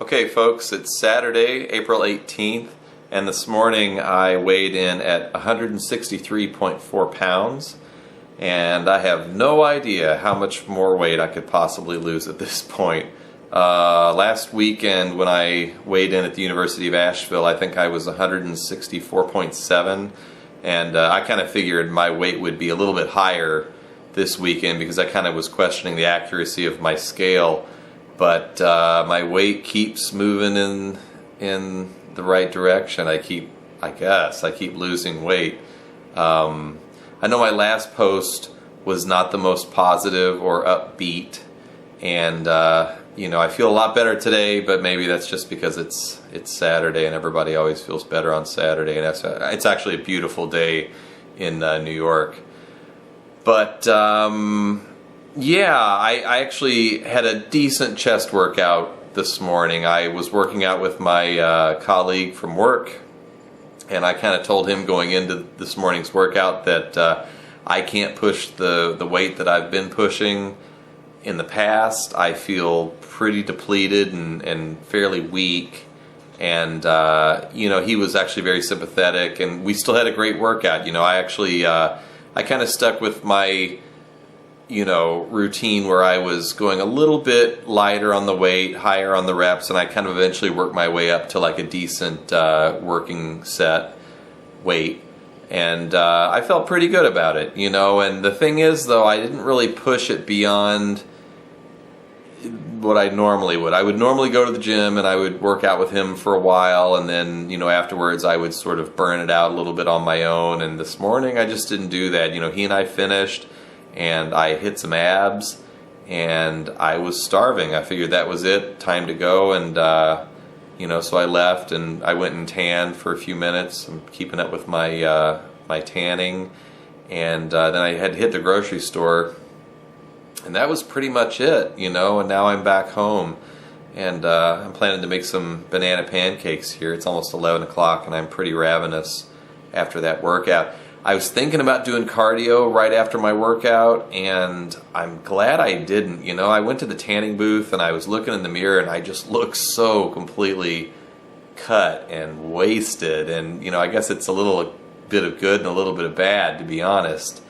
Okay folks, it's Saturday, April 18th, and this morning I weighed in at 163.4 pounds, and I have no idea how much more weight I could possibly lose at this point. Last weekend when I weighed in at the University of Asheville, I think I was 164.7, and I kind of figured my weight would be a little bit higher this weekend because I kind of was questioning the accuracy of my scale. But my weight keeps moving in the right direction. I keep losing weight. I know my last post was not the most positive or upbeat, and I feel a lot better today. But maybe that's just because it's Saturday, and everybody always feels better on Saturday, and it's actually a beautiful day in New York. But yeah, I actually had a decent chest workout this morning. I was working out with my colleague from work, and I kind of told him going into this morning's workout that I can't push the weight that I've been pushing in the past. I feel pretty depleted and fairly weak, and he was actually very sympathetic, and we still had a great workout. I kind of stuck with my routine where I was going a little bit lighter on the weight, higher on the reps, and I kind of eventually worked my way up to like a decent working set weight. And I felt pretty good about it, and the thing is though, I didn't really push it beyond what I normally would. I would normally go to the gym and I would work out with him for a while, and then afterwards I would sort of burn it out a little bit on my own. And this morning I just didn't do that. He and I finished, and I hit some abs, and I was starving. I figured that was it, time to go, and so I left and I went and tanned for a few minutes. I'm keeping up with my my tanning, and then I had to hit the grocery store, and that was pretty much it, and now I'm back home, and I'm planning to make some banana pancakes here. It's almost 11 o'clock, and I'm pretty ravenous after that workout. I was thinking about doing cardio right after my workout, and I'm glad I didn't. I went to the tanning booth and I was looking in the mirror, and I just looked so completely cut and wasted. And I guess it's a little bit of good and a little bit of bad, to be honest.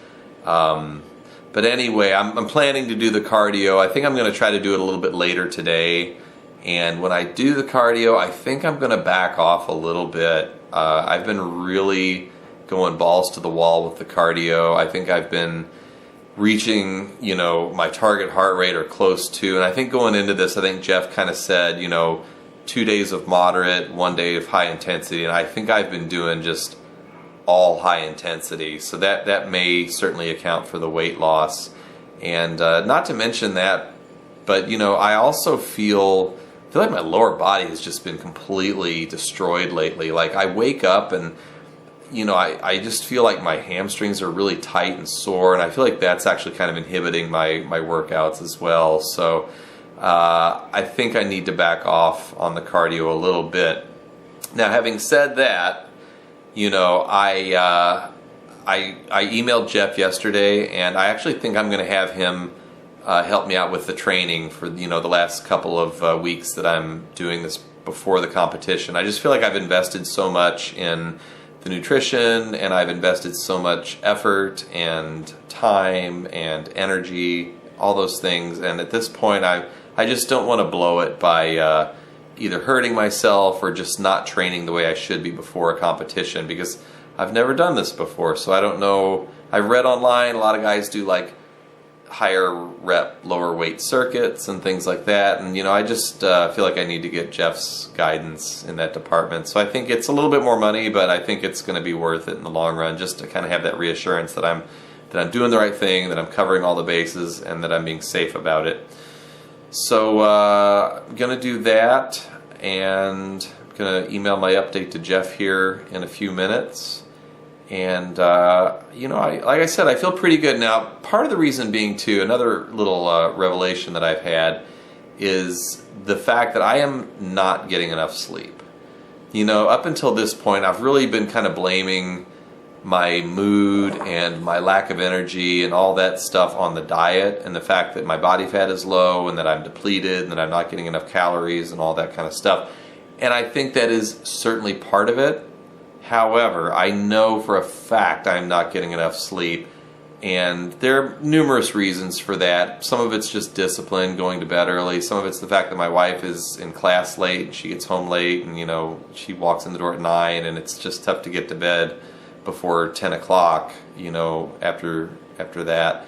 But anyway, I'm planning to do the cardio. I think I'm going to try to do it a little bit later today. And when I do the cardio, I think I'm going to back off a little bit. I've been really going balls to the wall with the cardio. I think I've been reaching, my target heart rate or close to. And I think going into this, I think Jeff kind of said, 2 days of moderate, 1 day of high intensity. And I think I've been doing just all high intensity. So that may certainly account for the weight loss. And not to mention that, but, I also feel like my lower body has just been completely destroyed lately. Like I wake up and I just feel like my hamstrings are really tight and sore, and I feel like that's actually kind of inhibiting my workouts as well. So I think I need to back off on the cardio a little bit. Now, having said that, I emailed Jeff yesterday, and I actually think I'm going to have him help me out with the training for the last couple of weeks that I'm doing this before the competition. I just feel like I've invested so much in the nutrition, and I've invested so much effort and time and energy, all those things, and at this point I just don't want to blow it by either hurting myself or just not training the way I should be before a competition, because I've never done this before. So I don't know. I've read online a lot of guys do like higher rep, lower weight circuits and things like that, and I just feel like I need to get Jeff's guidance in that department. So I think it's a little bit more money, but I think it's going to be worth it in the long run, just to kind of have that reassurance that I'm doing the right thing, that I'm covering all the bases, and that I'm being safe about it. So I'm going to do that, and I'm going to email my update to Jeff here in a few minutes. And, like I said, I feel pretty good. Now, part of the reason being, too, another little revelation that I've had is the fact that I am not getting enough sleep. Up until this point, I've really been kind of blaming my mood and my lack of energy and all that stuff on the diet, and the fact that my body fat is low and that I'm depleted and that I'm not getting enough calories and all that kind of stuff. And I think that is certainly part of it. However, I know for a fact I'm not getting enough sleep, and there are numerous reasons for that. Some of it's just discipline, going to bed early. Some of it's the fact that my wife is in class late and she gets home late, and she walks in the door at 9, and it's just tough to get to bed before 10 o'clock, after that.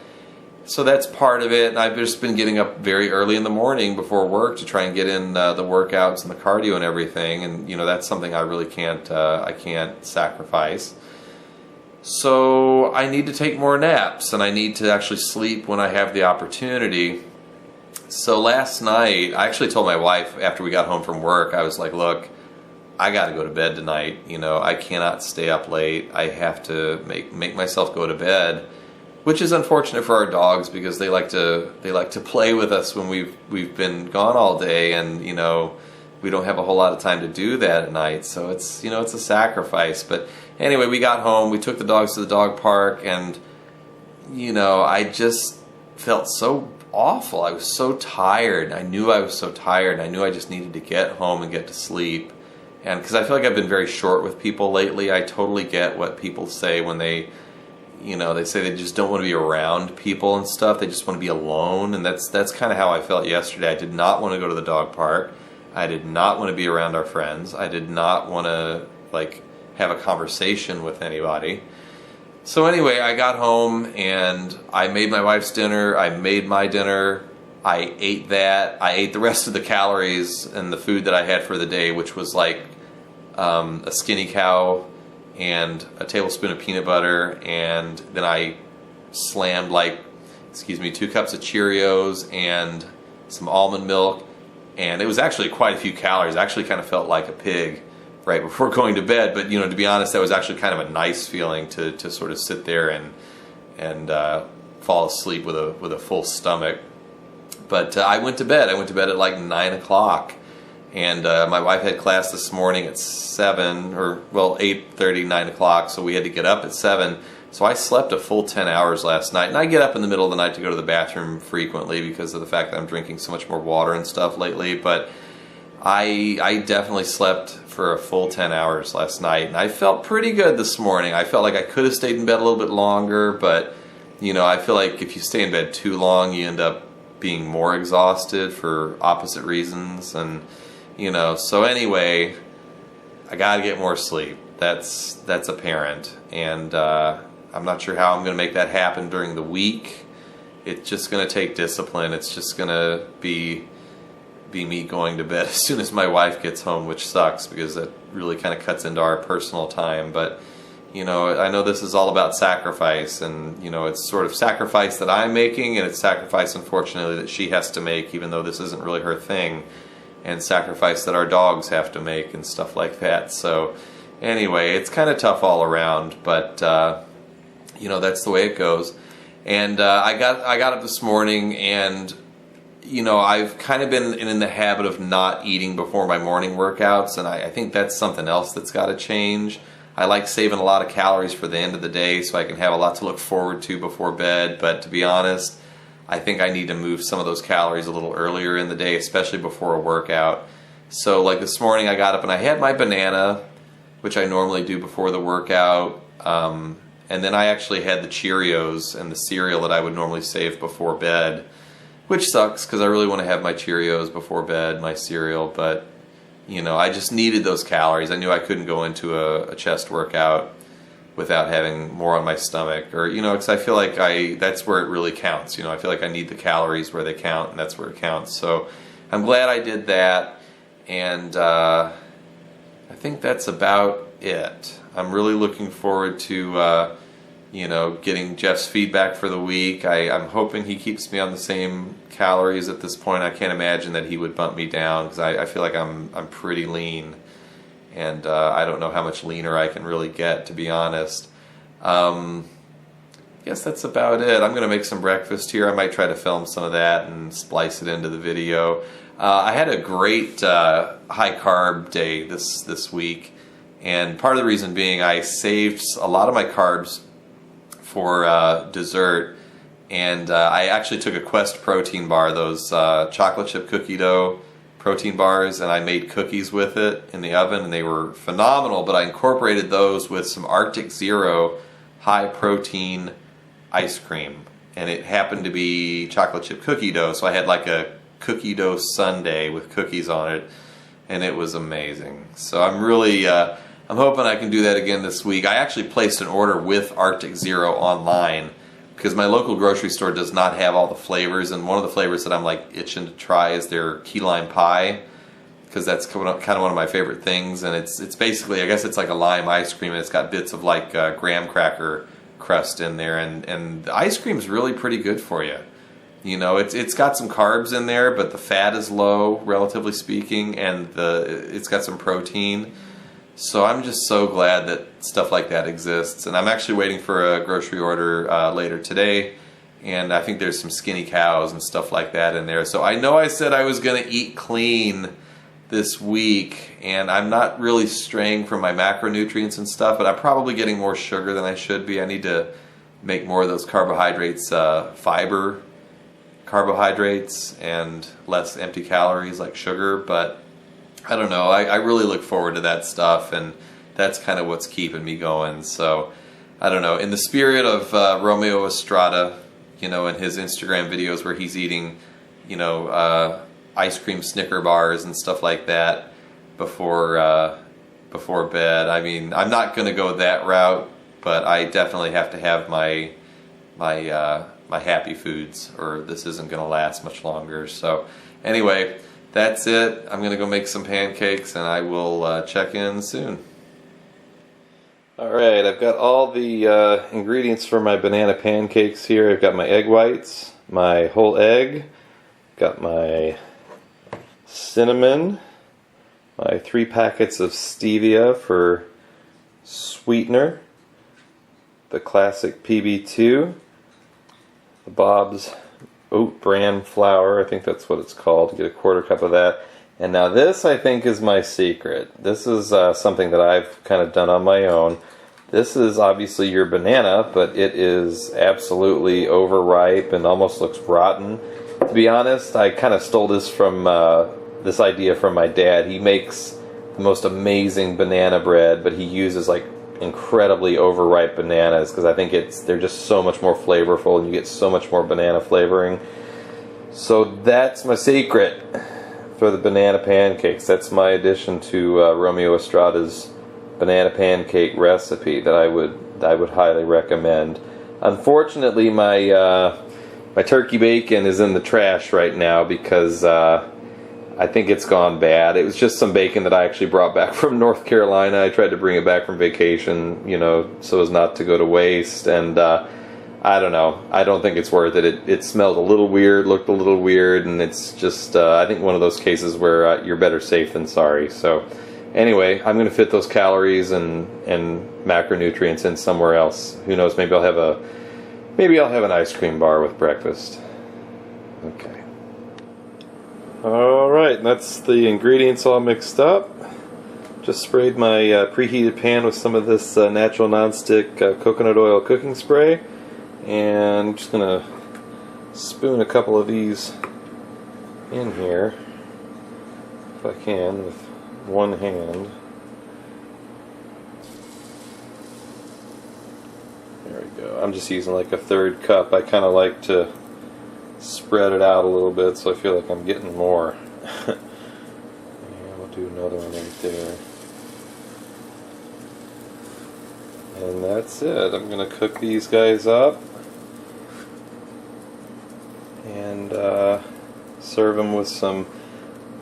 So that's part of it. And I've just been getting up very early in the morning before work to try and get in the workouts and the cardio and everything. And that's something I really can't sacrifice. So I need to take more naps, and I need to actually sleep when I have the opportunity. So last night, I actually told my wife after we got home from work, I was like, look, I got to go to bed tonight. I cannot stay up late. I have to make myself go to bed. Which is unfortunate for our dogs, because they like to play with us when we've been gone all day, and we don't have a whole lot of time to do that at night. So it's it's a sacrifice. But anyway, we got home, we took the dogs to the dog park, and I just felt so awful. I was so tired. I knew I was so tired. I knew I just needed to get home and get to sleep. And because I feel like I've been very short with people lately, I totally get what people say when they say they just don't want to be around people and stuff. They just want to be alone, and that's kind of how I felt yesterday. I did not want to go to the dog park. I did not want to be around our friends. I did not want to have a conversation with anybody. So anyway, I got home and I made my wife's dinner. I made my dinner. I ate that. I ate the rest of the calories and the food that I had for the day, which was a skinny cow and a tablespoon of peanut butter, and then I slammed 2 cups of Cheerios and some almond milk, and it was actually quite a few calories. I actually kind of felt like a pig right before going to bed, but to be honest, that was actually kind of a nice feeling to sort of sit there and fall asleep with a full stomach. But I went to bed. I went to bed at 9 o'clock. And my wife had class this morning at 7, 8:30, 9 o'clock, so we had to get up at 7. So I slept a full 10 hours last night. And I get up in the middle of the night to go to the bathroom frequently because of the fact that I'm drinking so much more water and stuff lately. But I definitely slept for a full 10 hours last night. And I felt pretty good this morning. I felt like I could have stayed in bed a little bit longer, but I feel like if you stay in bed too long, you end up being more exhausted for opposite reasons. And so anyway, I gotta get more sleep. That's apparent, and I'm not sure how I'm gonna make that happen during the week. It's just gonna take discipline. It's just gonna be me going to bed as soon as my wife gets home, which sucks because that really kind of cuts into our personal time. But I know this is all about sacrifice, and it's sort of sacrifice that I'm making, and it's sacrifice, unfortunately, that she has to make, even though this isn't really her thing. And sacrifice that our dogs have to make and stuff like that. So anyway, it's kind of tough all around, but that's the way it goes. And I got up this morning, and I've kind of been in the habit of not eating before my morning workouts, and I think that's something else that's got to change. I like saving a lot of calories for the end of the day so I can have a lot to look forward to before bed, but to be honest, I think I need to move some of those calories a little earlier in the day, especially before a workout. So this morning I got up and I had my banana, which I normally do before the workout, and then I actually had the Cheerios and the cereal that I would normally save before bed, which sucks because I really want to have my Cheerios before bed, my cereal, but I just needed those calories. I knew I couldn't go into a chest workout without having more on my stomach, or because I feel like that's where it really counts. I feel like I need the calories where they count, and that's where it counts. So I'm glad I did that, and I think that's about it. I'm really looking forward to getting Jeff's feedback for the week. I'm hoping he keeps me on the same calories at this point. I can't imagine that he would bump me down, because I feel like I'm pretty lean. And I don't know how much leaner I can really get, to be honest. I guess that's about it. I'm going to make some breakfast here. I might try to film some of that and splice it into the video. I had a great high-carb day this week, And part of the reason being I saved a lot of my carbs for dessert, and I actually took a Quest protein bar, those chocolate chip cookie dough protein bars, and I made cookies with it in the oven, and they were phenomenal, but I incorporated those with some Arctic Zero high protein ice cream, and it happened to be chocolate chip cookie dough, so I had like a cookie dough sundae with cookies on it, and it was amazing. So I'm really I'm hoping I can do that again this week. I actually placed an order with Arctic Zero online because my local grocery store does not have all the flavors, and one of the flavors that I'm like itching to try is their key lime pie, because that's kind of one of my favorite things. And it's basically, I guess it's like a lime ice cream, and it's got bits of like graham cracker crust in there, and the ice cream is really pretty good for you. You know, it's got some carbs in there, but the fat is low, relatively speaking, and it's got some protein. So I'm just so glad that stuff like that exists. And I'm actually waiting for a grocery order later today, and I think there's some skinny cows and stuff like that in there. So I know I said I was going to eat clean this week, and I'm not really straying from my macronutrients and stuff, but I'm probably getting more sugar than I should be. I need to make more of those carbohydrates fiber carbohydrates and less empty calories like sugar, but I don't know. I really look forward to that stuff, and that's kind of what's keeping me going. So I don't know. In the spirit of Romeo Estrada, you know, in his Instagram videos where he's eating, you know, ice cream Snicker bars and stuff like that before bed. I mean, I'm not going to go that route, but I definitely have to have my happy foods, or this isn't going to last much longer. So anyway, that's it. I'm going to go make some pancakes, and I will check in soon. Alright, I've got all the ingredients for my banana pancakes here. I've got my egg whites, my whole egg, got my cinnamon, my 3 packets of stevia for sweetener, the classic PB2, the Bob's oat bran flour, I think that's what it's called. Get a 1/4 cup of that. And now this, I think, is my secret. This is something that I've kind of done on my own. This is obviously your banana, but it is absolutely overripe and almost looks rotten. To be honest, I kind of stole this from this idea from my dad. He makes the most amazing banana bread, but he uses like incredibly overripe bananas because I think they're just so much more flavorful, and you get so much more banana flavoring. So that's my secret for the banana pancakes. That's my addition to Romeo Estrada's banana pancake recipe that I would highly recommend. Unfortunately, my turkey bacon is in the trash right now because I think it's gone bad. It was just some bacon that I actually brought back from North Carolina. I tried to bring it back from vacation, you know, so as not to go to waste. And I don't know. I don't think it's worth it. It smelled a little weird, looked a little weird, and it's just, I think, one of those cases where you're better safe than sorry. So anyway, I'm going to fit those calories and macronutrients in somewhere else. Who knows? Maybe I'll have an ice cream bar with breakfast. Okay. Alright, that's the ingredients all mixed up. Just sprayed my preheated pan with some of this natural nonstick coconut oil cooking spray. And I'm just going to spoon a couple of these in here, if I can, with one hand. There we go. I'm just using like a 1/3 cup. I kind of like to spread it out a little bit so I feel like I'm getting more. Yeah, we'll do another one right there. And that's it. I'm going to cook these guys up and serve them with some...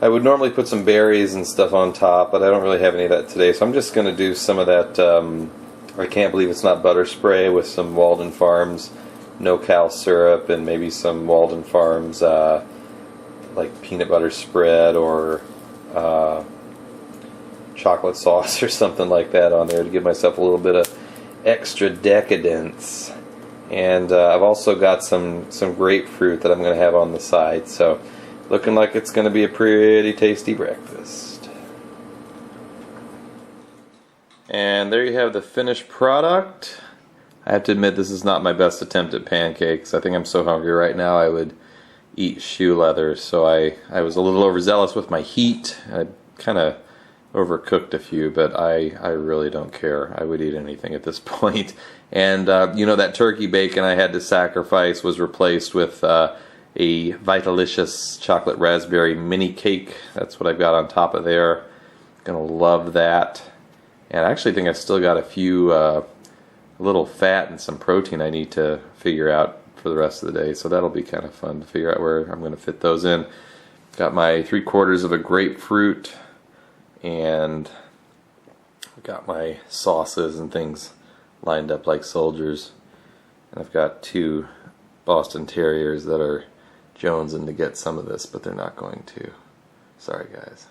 I would normally put some berries and stuff on top, but I don't really have any of that today, so I'm just going to do some of that I can't believe it's not butter spray with some Walden Farms no-cal syrup and maybe some Walden Farms like peanut butter spread or chocolate sauce or something like that on there to give myself a little bit of extra decadence. And I've also got some grapefruit that I'm going to have on the side, so looking like it's going to be a pretty tasty breakfast. And there you have the finished product. I have to admit, this is not my best attempt at pancakes. I think I'm so hungry right now I would eat shoe leather, so I was a little overzealous with my heat. I kind of overcooked a few, but I really don't care. I would eat anything at this point. And you know, that turkey bacon I had to sacrifice was replaced with a Vitalicious chocolate raspberry mini cake. That's what I've got on top of there. Gonna love that. And I actually think I've still got a few little fat and some protein I need to figure out for the rest of the day, so that'll be kind of fun to figure out where I'm going to fit those in. Got my 3/4 of a grapefruit, and got my sauces and things lined up like soldiers. And I've got 2 Boston Terriers that are jonesing to get some of this, but they're not going to. Sorry guys.